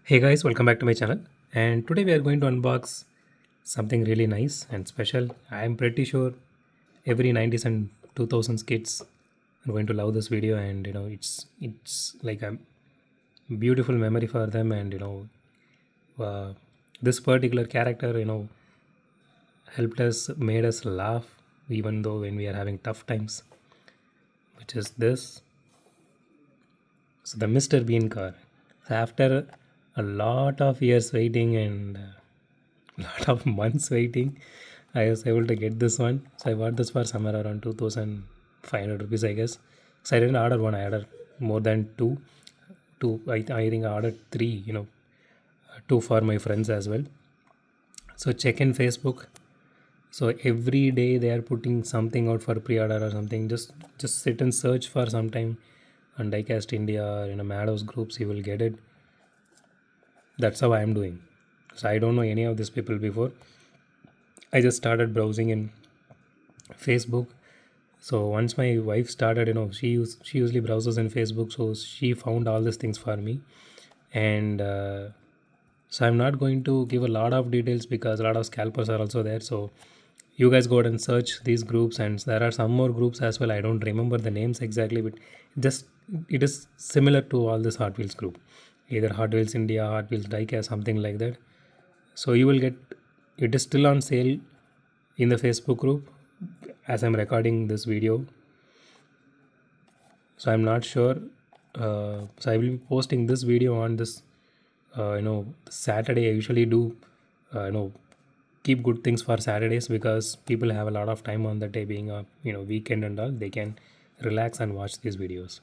Hey guys, welcome back to my channel. And today we are going to unbox something really nice and special. I am pretty sure every 90s and 2000s kids are going to love this video, and it's like a beautiful memory for them. And this particular character helped us, made us laugh even though when we are having tough times, which is this. So the Mr. Bean car. So after a lot of years waiting and lot of months waiting, I was able to get this one. So I bought this for somewhere around 2500 rupees, I guess. So I didn't order one, I ordered more than two. I think I ordered three, two for my friends as well. So check in Facebook. So every day they are putting something out for pre-order or something. Just sit and search for some time on Diecast India or Madhouse groups, you will get it. That's how I am doing. So I don't know any of these people before. I just started browsing in Facebook. So once my wife started, she usually browses in Facebook, so she found all these things for me. And so I'm not going to give a lot of details because a lot of scalpers are also there. So you guys go ahead and search these groups, and there are some more groups as well. I don't remember the names exactly, but just it is similar to all this Hot Wheels group, either Hot Wheels India, Hot Wheels Diecast, something like that. So you will get, it is still on sale in the Facebook group as I'm recording this video. So I'm not sure. So I will be posting this video on this Saturday. I usually do keep good things for Saturdays because people have a lot of time on the day, being a weekend and all, they can relax and watch these videos.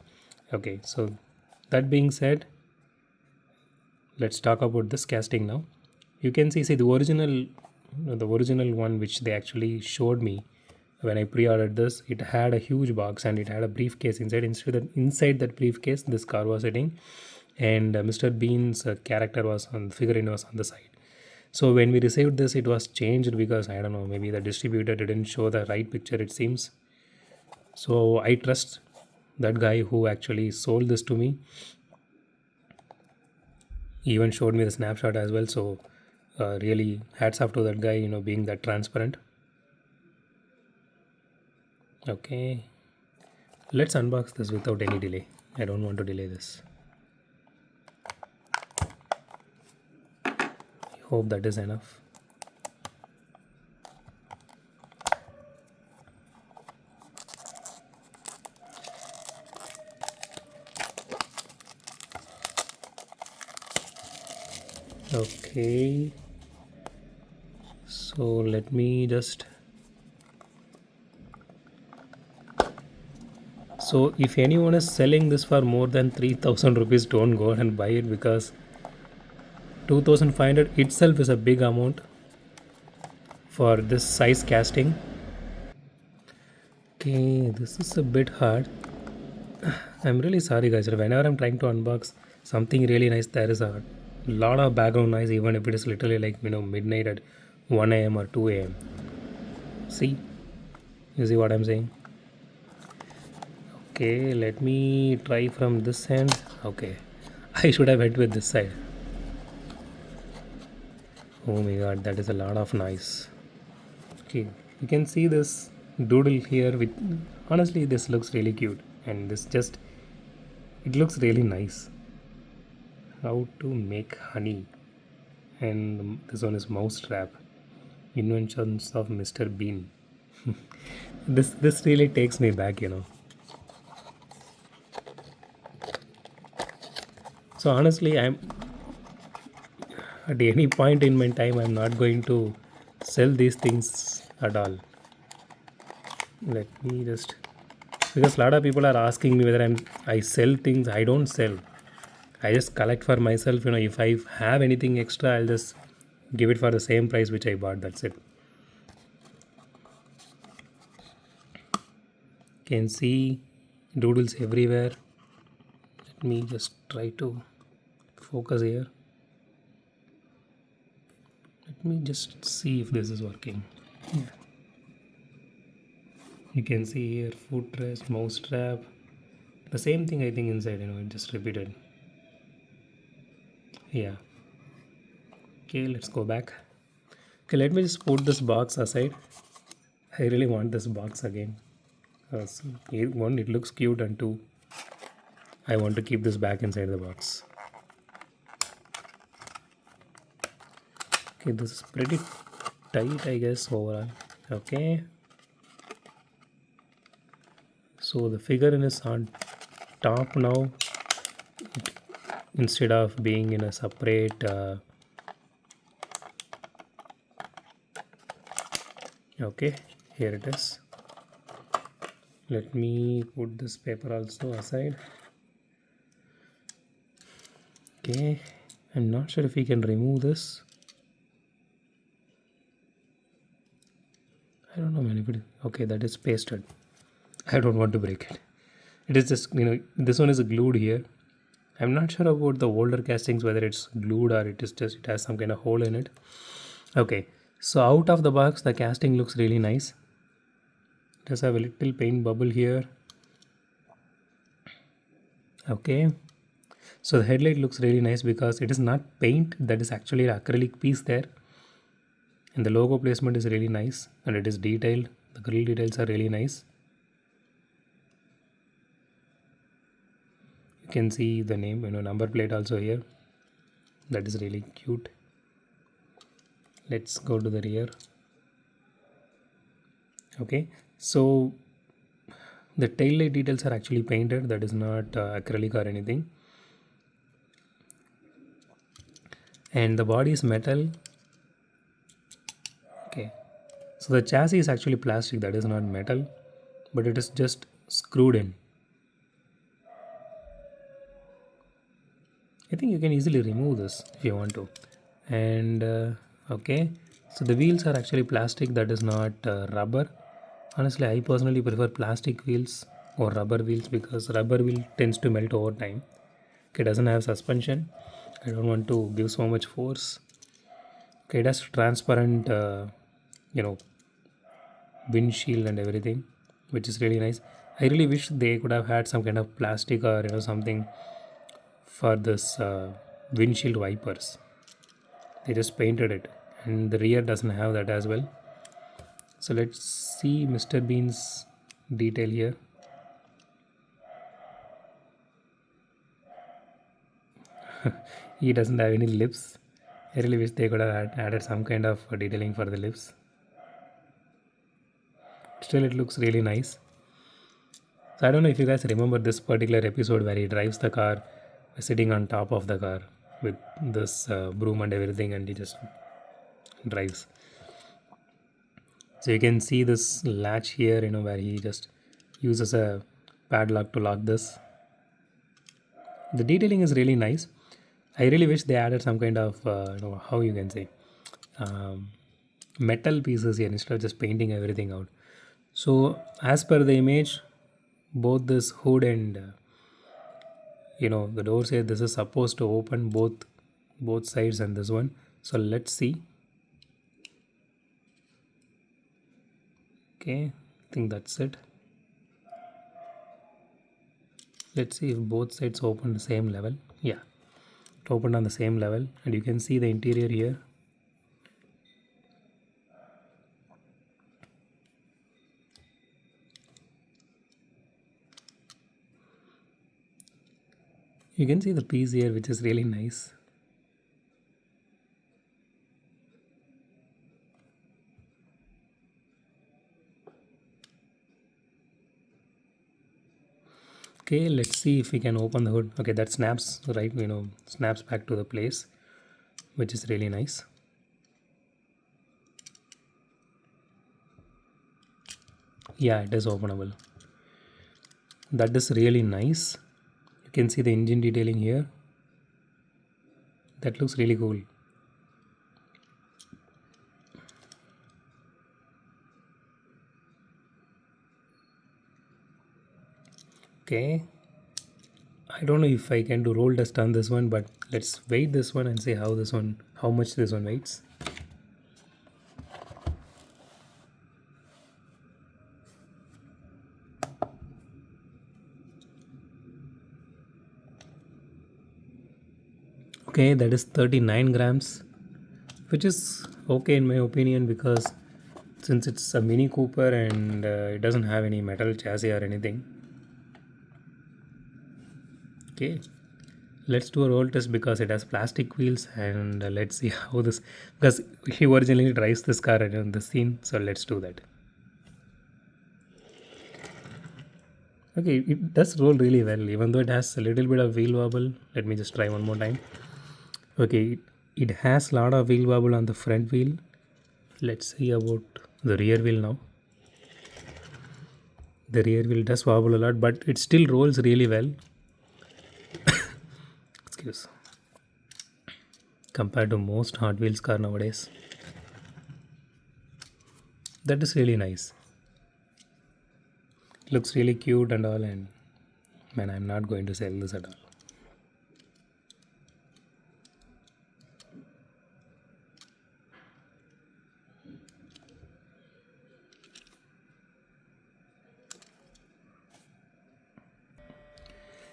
Okay, so that being said, let's talk about this casting now. You can see the original one which they actually showed me when I pre-ordered this. It had a huge box and it had a briefcase inside. Inside that briefcase, this car was sitting, and Mr. Bean's character was on figurine was on the side. So when we received this, it was changed because I don't know, maybe the distributor didn't show the right picture, it seems. So I trust that guy who actually sold this to me. He even showed me the snapshot as well. So really hats off to that guy, being that transparent. Okay, let's unbox this without any delay. I don't want to delay this. I hope that is enough. Okay, so let me just, so if anyone is selling this for more than 3000 rupees, don't go and buy it because 2500 itself is a big amount for this size casting. Okay, this is a bit hard. I'm really sorry guys. Whenever I'm trying to unbox something really nice, there is a lot of background noise, even if it is literally like midnight at 1 a.m. or 2 a.m. See, you see what I'm saying? Okay, let me try from this end. Okay, I should have went with this side. Oh my god, that is a lot of noise. Okay, you can see this doodle here with, honestly this looks really cute, and this just, it looks really nice. How to make honey, and this one is mouse trap, inventions of Mr. Bean. This really takes me back. So honestly, I'm at any point in my time, I'm not going to sell these things at all. Let me just, because a lot of people are asking me whether I sell things. I don't sell, I just collect for myself. If I have anything extra, I'll just give it for the same price which I bought. That's it. Can see doodles everywhere. Let me just try to focus here. Let me just see if this is working. Yeah. You can see here footrest, mouse trap, the same thing I think inside, it just repeated. Yeah, Okay, let's go back. Okay, let me just put this box aside. I really want this box again. One, it looks cute, and two, I want to keep this back inside the box. Okay, this is pretty tight, I guess, overall. Okay. So the figurine is on top now instead of being in a separate. Okay, here it is. Let me put this paper also aside. Okay, I'm not sure if we can remove this. I don't know, man. If it, okay, that is pasted. I don't want to break it. It is just, this one is glued here. I'm not sure about the older castings, whether it's glued or it is just, it has some kind of hole in it. Okay, so out of the box, the casting looks really nice. It does have a little paint bubble here. Okay, so the headlight looks really nice because it is not paint, that is actually an acrylic piece there. And the logo placement is really nice and it is detailed. The grill details are really nice. You can see the name, number plate also here. That is really cute. Let's go to the rear. Okay, so the tail light details are actually painted. That is not acrylic or anything. And the body is metal. Okay, so the chassis is actually plastic. That is not metal, but it is just screwed in. I think you can easily remove this if you want to. And okay, so the wheels are actually plastic. That is not rubber. Honestly, I personally prefer plastic wheels or rubber wheels because rubber wheel tends to melt over time. Okay, it doesn't have suspension. I don't want to give so much force. Okay, it has transparent, windshield and everything, which is really nice. I really wish they could have had some kind of plastic or something for this windshield wipers. They just painted it, and the rear doesn't have that as well. So let's see Mr. Bean's detail here. He doesn't have any lips. I really wish they could have added some kind of detailing for the lips. Still, it looks really nice. So I don't know if you guys remember this particular episode where he drives the car sitting on top of the car with this broom and everything, and he just drives. So you can see this latch here, where he just uses a padlock to lock this. The detailing is really nice. I really wish they added some kind of, how you can say, um, metal pieces here instead of just painting everything out. So as per the image, both this hood and the door says this is supposed to open both sides and this one. So let's see. Okay, I think that's it. Let's see if both sides open the same level. Yeah, it opened on the same level, and you can see the interior here. You can see the piece here, which is really nice. Okay, let's see if we can open the hood. Okay, that snaps right, snaps back to the place, which is really nice. Yeah, it is openable. That is really nice. You can see the engine detailing here. That looks really cool. Okay, I don't know if I can do roll test on this one, but let's weight this one and see how much this one weighs. Okay, that is 39 grams. which is okay in my opinion, because since it's a Mini Cooper and it doesn't have any metal chassis or anything. Okay, let's do a roll test because it has plastic wheels, and let's see how this, because he originally drives this car in the scene, so let's do that. Okay, it does roll really well, even though it has a little bit of wheel wobble. Let me just try one more time. Okay, it has a lot of wheel wobble on the front wheel. Let's see about the rear wheel now. The rear wheel does wobble a lot, but it still rolls really well. Excuse. Compared to most Hot Wheels car nowadays. That is really nice. Looks really cute and all, and man, I'm not going to sell this at all.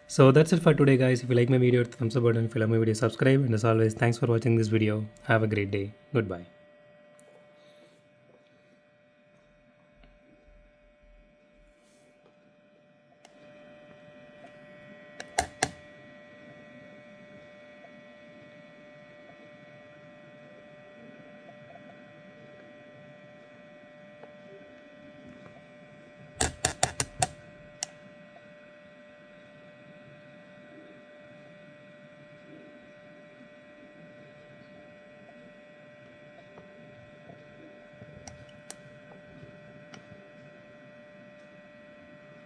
So that's it for today, guys. If you like my video, thumbs up button. If you like my video, subscribe. And as always, thanks for watching this video. Have a great day. Goodbye.